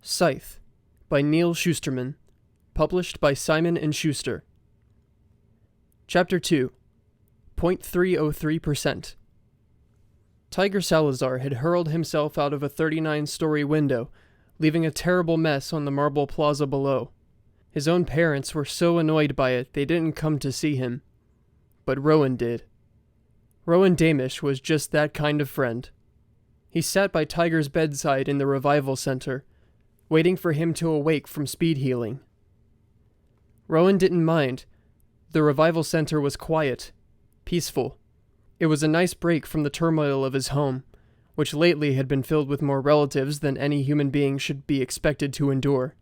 Scythe by Neal Shusterman, published by Simon and Schuster. Chapter 2, 0.303%. Tiger Salazar had hurled himself out of a 39-story window, leaving a terrible mess on the marble plaza below. His own parents were so annoyed by it they didn't come to see him. But Rowan did. Rowan Damish was just that kind of friend. He sat by Tiger's bedside in the revival center, waiting for him to awake from speed healing. Rowan didn't mind. The revival center was quiet, peaceful. It was a nice break from the turmoil of his home, which lately had been filled with more relatives than any human being should be expected to endure.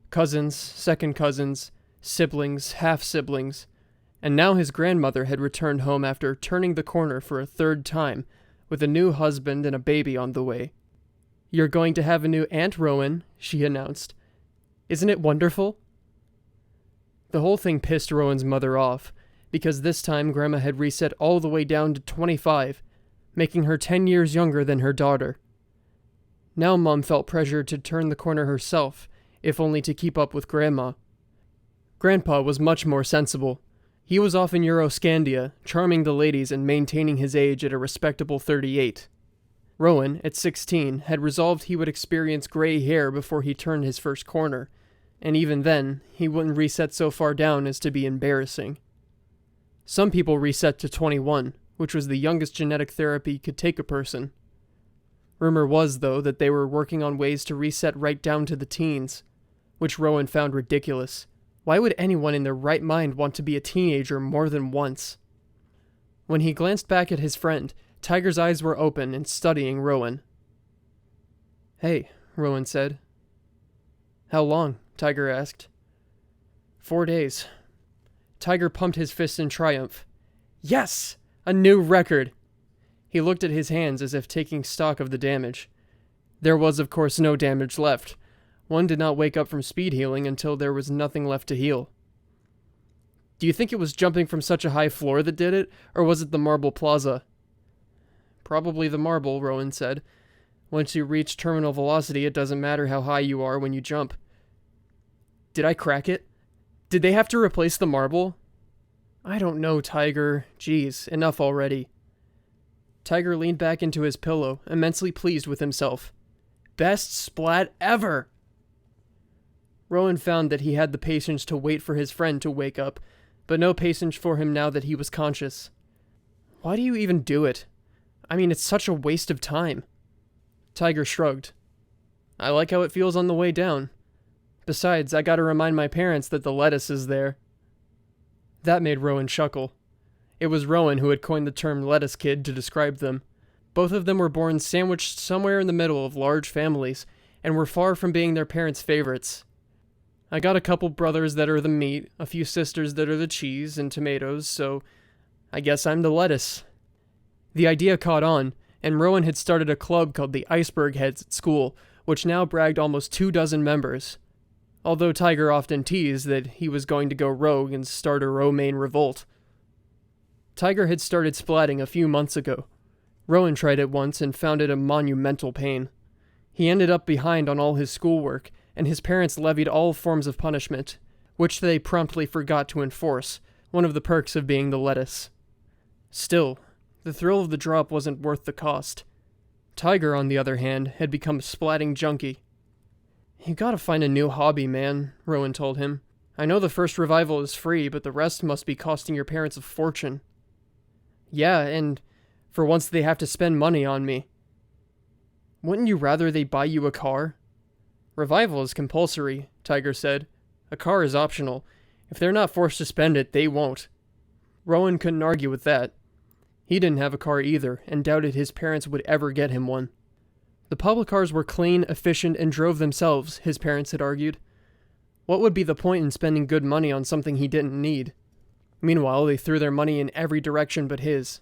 Cousins, second cousins, siblings, half-siblings, and now his grandmother had returned home after turning the corner for a third time, with a new husband and a baby on the way. "You're going to have a new Aunt Rowan," she announced. "Isn't it wonderful?" The whole thing pissed Rowan's mother off, because this time Grandma had reset all the way down to 25, making her 10 years younger than her daughter. Now Mom felt pressured to turn the corner herself, if only to keep up with Grandma. Grandpa was much more sensible. He was off in Euroscandia, charming the ladies and maintaining his age at a respectable 38. Rowan, at 16, had resolved he would experience gray hair before he turned his first corner, and even then, he wouldn't reset so far down as to be embarrassing. Some people reset to 21, which was the youngest genetic therapy could take a person. Rumor was, though, that they were working on ways to reset right down to the teens, which Rowan found ridiculous. Why would anyone in their right mind want to be a teenager more than once? When he glanced back at his friend, Tiger's eyes were open and studying Rowan. "Hey," Rowan said. "How long?" Tiger asked. 4 days. Tiger pumped his fist in triumph. Yes! A new record! He looked at his hands as if taking stock of the damage. There was, of course, no damage left. One did not wake up from speed healing until there was nothing left to heal. "Do you think it was jumping from such a high floor that did it, or was it the marble plaza?" "Probably the marble," Rowan said. "Once you reach terminal velocity, it doesn't matter how high you are when you jump." "Did I crack it? Did they have to replace the marble?" "I don't know, Tiger. Geez, enough already." Tiger leaned back into his pillow, immensely pleased with himself. Best splat ever! Rowan found that he had the patience to wait for his friend to wake up, but no patience for him now that he was conscious. "Why do you even do it? I mean, it's such a waste of time." Tiger shrugged. "I like how it feels on the way down. Besides, I gotta remind my parents that the lettuce is there." That made Rowan chuckle. It was Rowan who had coined the term lettuce kid to describe them. Both of them were born sandwiched somewhere in the middle of large families, and were far from being their parents' favorites. "I got a couple brothers that are the meat, a few sisters that are the cheese and tomatoes, so I guess I'm the lettuce." The idea caught on, and Rowan had started a club called the Iceberg Heads at school, which now bragged almost 24 members. Although Tiger often teased that he was going to go rogue and start a Romaine revolt. Tiger had started splatting a few months ago. Rowan tried it once and found it a monumental pain. He ended up behind on all his schoolwork, and his parents levied all forms of punishment, which they promptly forgot to enforce, one of the perks of being the lettuce. Still, the thrill of the drop wasn't worth the cost. Tiger, on the other hand, had become a splatting junkie. "You gotta find a new hobby, man," Rowan told him. "I know the first revival is free, but the rest must be costing your parents a fortune." "Yeah, and for once they have to spend money on me." "Wouldn't you rather they buy you a car?" "Revival is compulsory," Tiger said. "A car is optional. If they're not forced to spend it, they won't." Rowan couldn't argue with that. He didn't have a car either, and doubted his parents would ever get him one. The public cars were clean, efficient, and drove themselves, his parents had argued. What would be the point in spending good money on something he didn't need? Meanwhile, they threw their money in every direction but his.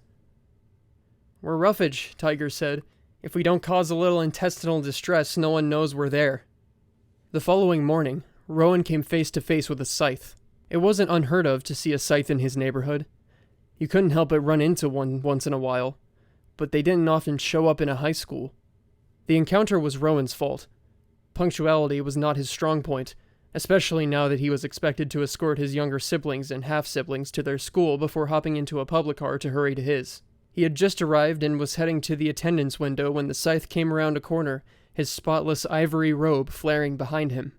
"We're roughage," Tiger said. "If we don't cause a little intestinal distress, no one knows we're there." The following morning, Rowan came face to face with a scythe. It wasn't unheard of to see a scythe in his neighborhood. You couldn't help but run into one once in a while, but they didn't often show up in a high school. The encounter was Rowan's fault. Punctuality was not his strong point, especially now that he was expected to escort his younger siblings and half-siblings to their school before hopping into a public car to hurry to his. He had just arrived and was heading to the attendance window when the Scythe came around a corner, his spotless ivory robe flaring behind him.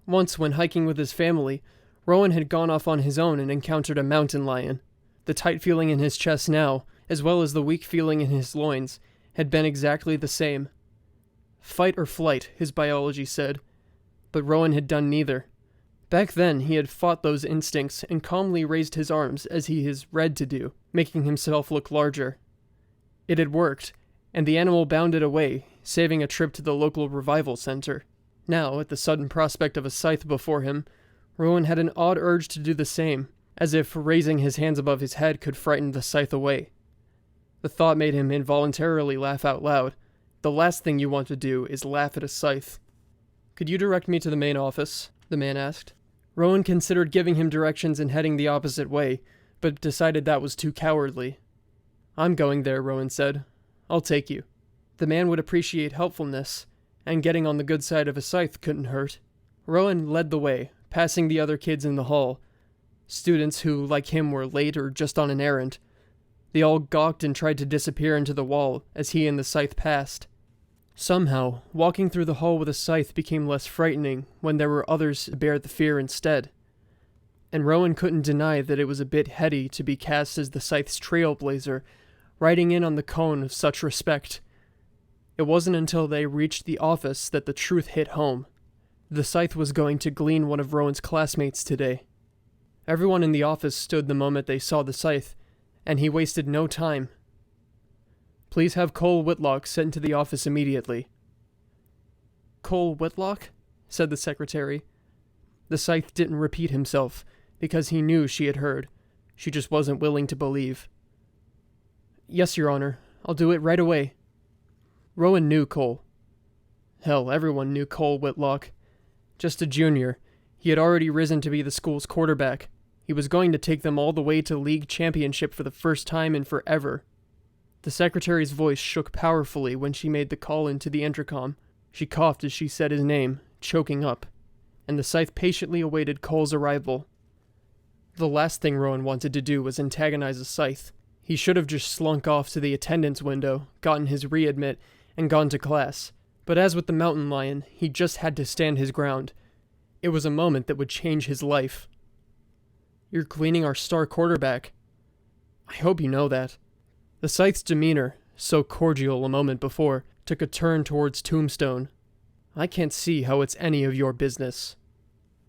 Once, when hiking with his family, Rowan had gone off on his own and encountered a mountain lion. The tight feeling in his chest now, as well as the weak feeling in his loins, had been exactly the same. Fight or flight, his biology said, but Rowan had done neither. Back then, he had fought those instincts and calmly raised his arms as he is read to do, making himself look larger. It had worked, and the animal bounded away, saving a trip to the local revival center. Now, at the sudden prospect of a scythe before him, Rowan had an odd urge to do the same, as if raising his hands above his head could frighten the scythe away. The thought made him involuntarily laugh out loud. The last thing you want to do is laugh at a scythe. "Could you direct me to the main office?" the man asked. Rowan considered giving him directions and heading the opposite way, but decided that was too cowardly. "I'm going there," Rowan said. "I'll take you." The man would appreciate helpfulness, and getting on the good side of a scythe couldn't hurt. Rowan led the way, passing the other kids in the hall. Students who, like him, were late or just on an errand. They all gawked and tried to disappear into the wall as he and the scythe passed. Somehow, walking through the hall with a scythe became less frightening when there were others to bear the fear instead. And Rowan couldn't deny that it was a bit heady to be cast as the scythe's trailblazer, riding in on the cone of such respect. It wasn't until they reached the office that the truth hit home. The scythe was going to glean one of Rowan's classmates today. Everyone in the office stood the moment they saw the scythe, and he wasted no time. "Please have Cole Whitlock sent to the office immediately." "Cole Whitlock?" said the secretary. The scythe didn't repeat himself, because he knew she had heard. She just wasn't willing to believe. "Yes, Your Honor. I'll do it right away." Rowan knew Cole. Hell, everyone knew Cole Whitlock. Just a junior, he had already risen to be the school's quarterback. He was going to take them all the way to league championship for the first time in forever. The secretary's voice shook powerfully when she made the call into the intercom. She coughed as she said his name, choking up, and the scythe patiently awaited Cole's arrival. The last thing Rowan wanted to do was antagonize a scythe. He should have just slunk off to the attendance window, gotten his readmit, and gone to class. But as with the mountain lion, he just had to stand his ground. It was a moment that would change his life. "You're cleaning our star quarterback. I hope you know that." The scythe's demeanor, so cordial a moment before, took a turn towards Tombstone. "I can't see how it's any of your business."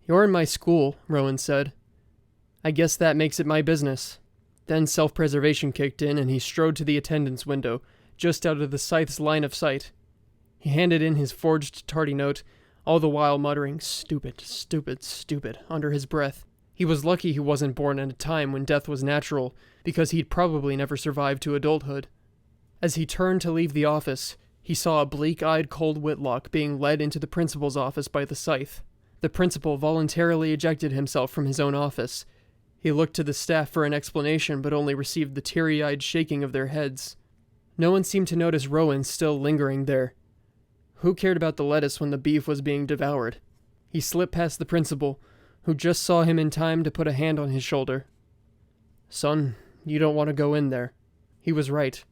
"You're in my school," Rowan said. "I guess that makes it my business." Then self-preservation kicked in and he strode to the attendance window, just out of the scythe's line of sight. He handed in his forged tardy note, all the while muttering, "Stupid, stupid, stupid," under his breath. He was lucky he wasn't born at a time when death was natural, because he'd probably never survived to adulthood. As he turned to leave the office, he saw a bleak-eyed Cole Whitlock being led into the principal's office by the scythe. The principal voluntarily ejected himself from his own office. He looked to the staff for an explanation, but only received the teary-eyed shaking of their heads. No one seemed to notice Rowan still lingering there. Who cared about the lettuce when the beef was being devoured? He slipped past the principal, who just saw him in time to put a hand on his shoulder. "Son, you don't want to go in there." He was right.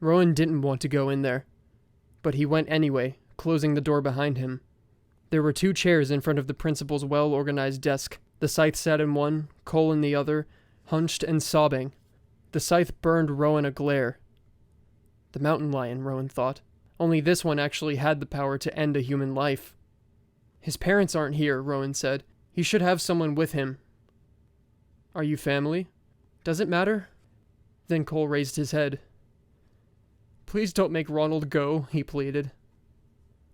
Rowan didn't want to go in there. But he went anyway, closing the door behind him. There were 2 chairs in front of the principal's well-organized desk. The scythe sat in one, Cole in the other, hunched and sobbing. The scythe burned Rowan a glare. The mountain lion, Rowan thought. Only this one actually had the power to end a human life. "His parents aren't here," Rowan said. "He should have someone with him." "Are you family?" "Does it matter?" Then Cole raised his head. "Please don't make Ronald go," he pleaded.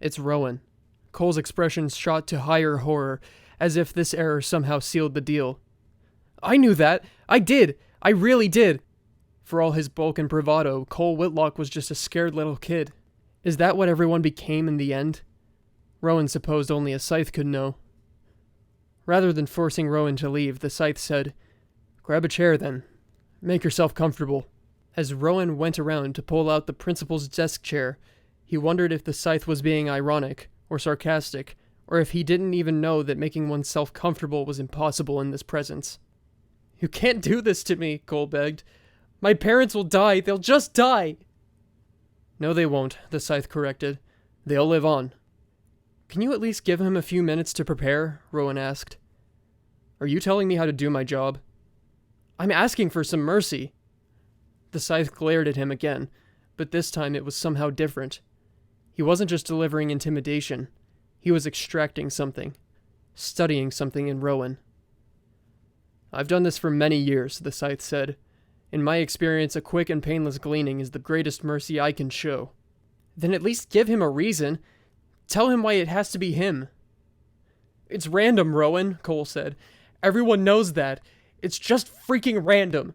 "It's Rowan." Cole's expression shot to higher horror, as if this error somehow sealed the deal. "I knew that! I did! I really did!" For all his bulk and bravado, Cole Whitlock was just a scared little kid. Is that what everyone became in the end? Rowan supposed only a scythe could know. Rather than forcing Rowan to leave, the scythe said, "Grab a chair then. Make yourself comfortable." As Rowan went around to pull out the principal's desk chair, he wondered if the scythe was being ironic, or sarcastic, or if he didn't even know that making oneself comfortable was impossible in this presence. "You can't do this to me," Cole begged. "My parents will die. They'll just die." "No, they won't," the Scythe corrected. "They'll live on." "Can you at least give him a few minutes to prepare?" Rowan asked. "Are you telling me how to do my job?" "I'm asking for some mercy." The Scythe glared at him again, but this time it was somehow different. He wasn't just delivering intimidation. He was extracting something, studying something in Rowan. "I've done this for many years," the Scythe said. "In my experience, a quick and painless gleaning is the greatest mercy I can show." "Then at least give him a reason. Tell him why it has to be him." "It's random, Rowan," Cole said. "Everyone knows that. It's just freaking random."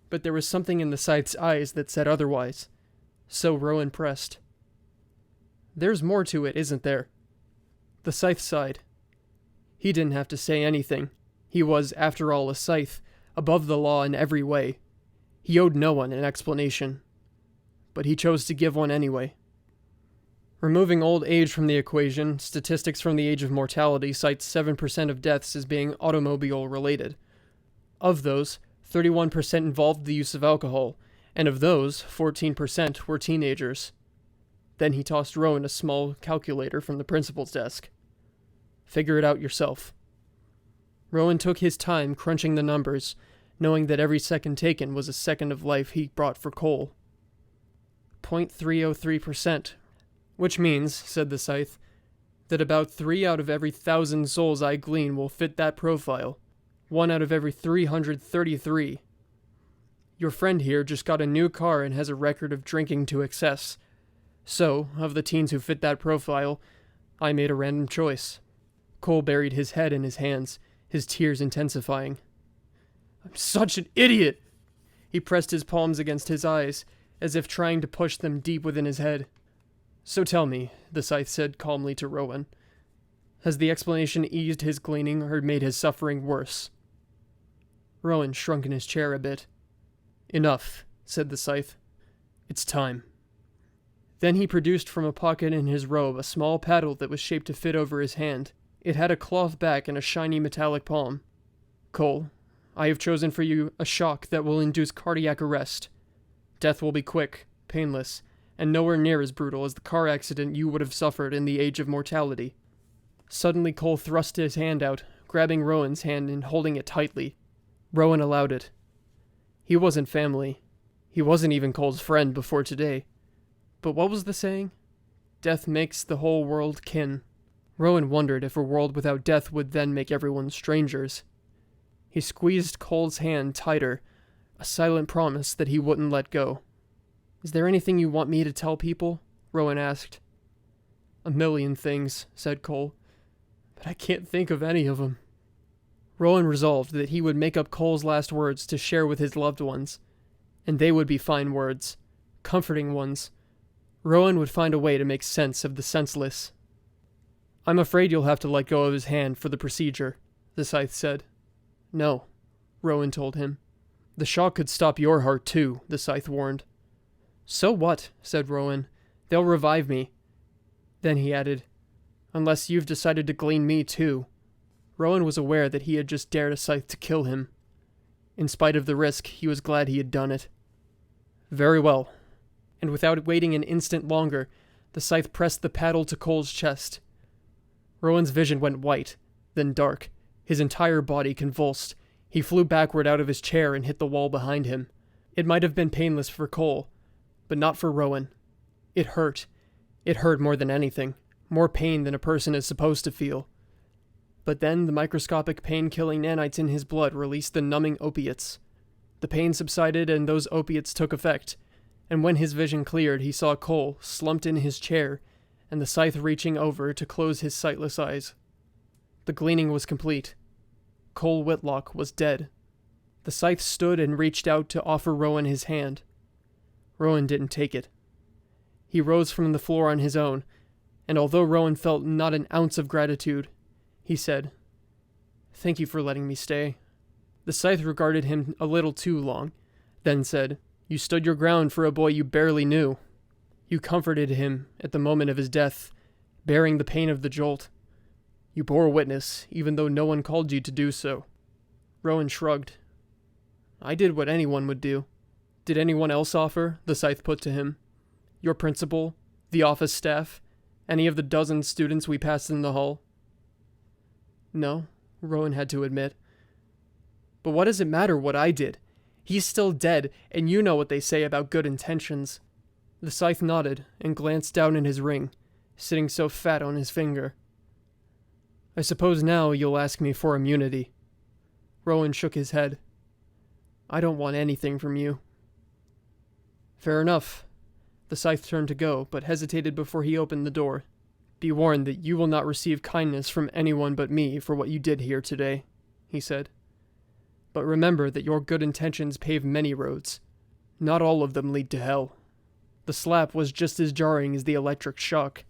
But there was something in the Scythe's eyes that said otherwise. So Rowan pressed. "There's more to it, isn't there?" The Scythe sighed. He didn't have to say anything. He was, after all, a Scythe, above the law in every way. He owed no one an explanation. But he chose to give one anyway. Removing old age from the equation, statistics from the age of mortality cite 7% of deaths as being automobile-related. Of those, 31% involved the use of alcohol, and of those, 14% were teenagers. Then he tossed Rowan a small calculator from the principal's desk. "Figure it out yourself." Rowan took his time crunching the numbers, knowing that every second taken was a second of life he brought for Cole. 0.303%, which means, said the Scythe, that about 3 out of every 1,000 souls I glean will fit that profile. 1 out of every 333. Your friend here just got a new car and has a record of drinking to excess. So, of the teens who fit that profile, I made a random choice. Cole buried his head in his hands, his tears intensifying. "I'm such an idiot!" He pressed his palms against his eyes, as if trying to push them deep within his head. "So tell me," the Scythe said calmly to Rowan, "has the explanation eased his gleaning or made his suffering worse?" Rowan shrunk in his chair a bit. "Enough," said the Scythe. "It's time." Then he produced from a pocket in his robe a small paddle that was shaped to fit over his hand. It had a cloth back and a shiny metallic palm. "Cole, I have chosen for you a shock that will induce cardiac arrest. Death will be quick, painless, and nowhere near as brutal as the car accident you would have suffered in the age of mortality." Suddenly Cole thrust his hand out, grabbing Rowan's hand and holding it tightly. Rowan allowed it. He wasn't family. He wasn't even Cole's friend before today. But what was the saying? Death makes the whole world kin. Rowan wondered if a world without death would then make everyone strangers. He squeezed Cole's hand tighter, a silent promise that he wouldn't let go. "Is there anything you want me to tell people?" Rowan asked. "A million things," said Cole, "but I can't think of any of them." Rowan resolved that he would make up Cole's last words to share with his loved ones, and they would be fine words, comforting ones. Rowan would find a way to make sense of the senseless. "I'm afraid you'll have to let go of his hand for the procedure," the Scythe said. "No," Rowan told him. "The shock could stop your heart too," the Scythe warned. "So what?" said Rowan. "They'll revive me." Then he added, "Unless you've decided to glean me too." Rowan was aware that he had just dared a Scythe to kill him. In spite of the risk, he was glad he had done it. "Very well." And without waiting an instant longer, the Scythe pressed the paddle to Cole's chest. Rowan's vision went white, then dark. His entire body convulsed. He flew backward out of his chair and hit the wall behind him. It might have been painless for Cole, but not for Rowan. It hurt. It hurt more than anything, more pain than a person is supposed to feel. But then the microscopic pain-killing nanites in his blood released the numbing opiates. The pain subsided and those opiates took effect, and when his vision cleared, he saw Cole slumped in his chair, and the Scythe reaching over to close his sightless eyes. The gleaning was complete. Cole Whitlock was dead. The Scythe stood and reached out to offer Rowan his hand. Rowan didn't take it. He rose from the floor on his own, and although Rowan felt not an ounce of gratitude, he said, "Thank you for letting me stay." The Scythe regarded him a little too long, then said, "You stood your ground for a boy you barely knew. You comforted him at the moment of his death, bearing the pain of the jolt. You bore witness, even though no one called you to do so. Rowan shrugged. I did what anyone would do. Did anyone else offer? The Scythe put to him. Your principal? The office staff? Any of the dozen students we passed in the hall? No, Rowan had to admit. But what does it matter what I did? He's still dead, and you know what they say about good intentions. The Scythe nodded and glanced down at his ring, sitting so fat on his finger. I suppose now you'll ask me for immunity. Rowan shook his head. I don't want anything from you. Fair enough. The Scythe turned to go, but hesitated before he opened the door. Be warned that you will not receive kindness from anyone but me for what you did here today, he said. But remember that your good intentions pave many roads. Not all of them lead to hell. The slap was just as jarring as the electric shock.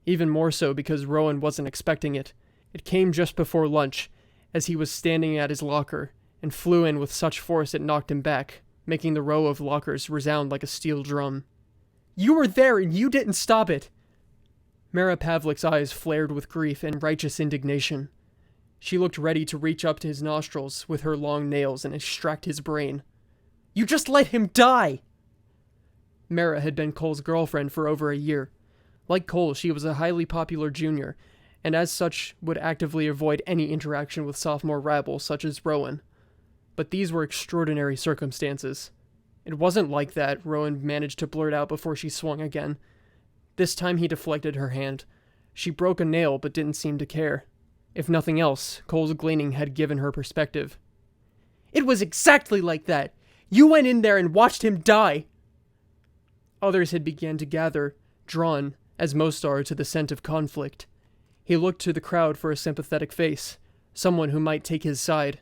Even more so because Rowan wasn't expecting it. It came just before lunch, as he was standing at his locker, and flew in with such force it knocked him back, making the row of lockers resound like a steel drum. You were there and you didn't stop it! Mara Pavlik's eyes flared with grief and righteous indignation. She looked ready to reach up to his nostrils with her long nails and extract his brain. You just let him die! Mara had been Cole's girlfriend for over a year. Like Cole, she was a highly popular junior, and as such would actively avoid any interaction with sophomore rabble such as Rowan. But these were extraordinary circumstances. It wasn't like that, Rowan managed to blurt out before she swung again. This time he deflected her hand. She broke a nail but didn't seem to care. If nothing else, Cole's gleaning had given her perspective. It was exactly like that! You went in there and watched him die! Others had begun to gather, drawn, as most are, to the scent of conflict. He looked to the crowd for a sympathetic face, someone who might take his side.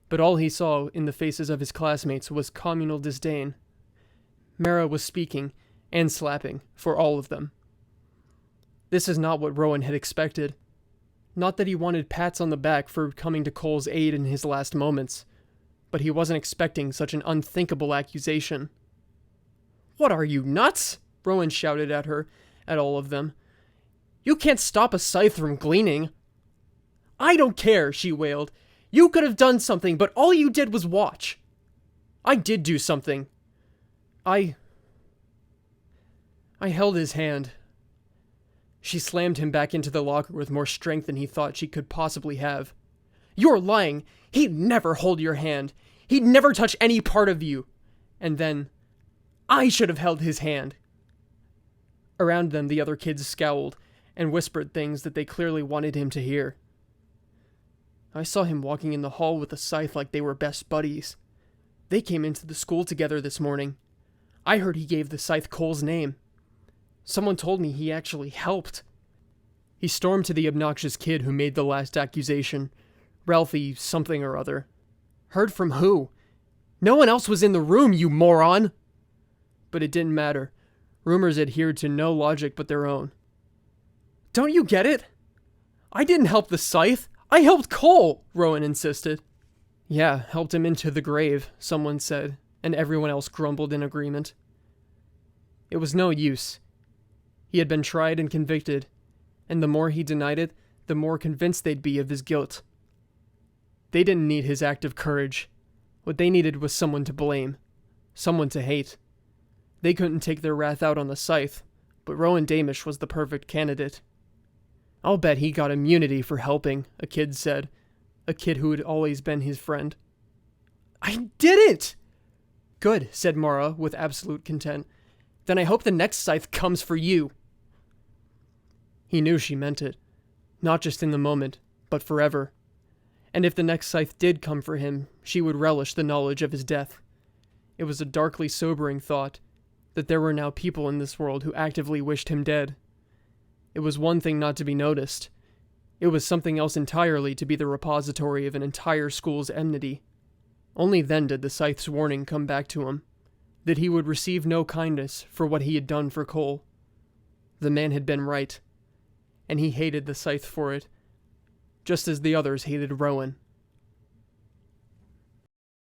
But all he saw in the faces of his classmates was communal disdain. Mara was speaking, and slapping, for all of them. This is not what Rowan had expected. Not that he wanted pats on the back for coming to Cole's aid in his last moments, but he wasn't expecting such an unthinkable accusation. What are you, nuts? Rowan shouted at her, at all of them. You can't stop a Scythe from gleaning. I don't care, she wailed. You could have done something, but all you did was watch. I did do something. I held his hand. She slammed him back into the locker with more strength than he thought she could possibly have. You're lying. He'd never hold your hand. He'd never touch any part of you. And then, I should have held his hand. Around them, the other kids scowled and whispered things that they clearly wanted him to hear. I saw him walking in the hall with the Scythe like they were best buddies. They came into the school together this morning. I heard he gave the Scythe Cole's name. Someone told me he actually helped. He stormed to the obnoxious kid who made the last accusation. Ralphie something or other. Heard from who? No one else was in the room, you moron! But it didn't matter. Rumors adhered to no logic but their own. Don't you get it? I didn't help the Scythe. I helped Cole, Rowan insisted. Yeah, helped him into the grave, someone said, and everyone else grumbled in agreement. It was no use. He had been tried and convicted, and the more he denied it, the more convinced they'd be of his guilt. They didn't need his act of courage. What they needed was someone to blame, someone to hate. They couldn't take their wrath out on the Scythe, but Rowan Damisch was the perfect candidate. I'll bet he got immunity for helping, a kid said. A kid who had always been his friend. I didn't! Good, said Mara with absolute content. Then I hope the next Scythe comes for you. He knew she meant it. Not just in the moment, but forever. And if the next Scythe did come for him, she would relish the knowledge of his death. It was a darkly sobering thought, that there were now people in this world who actively wished him dead. It was one thing not to be noticed. It was something else entirely to be the repository of an entire school's enmity. Only then did the Scythe's warning come back to him, that he would receive no kindness for what he had done for Cole. The man had been right, and he hated the Scythe for it, just as the others hated Rowan.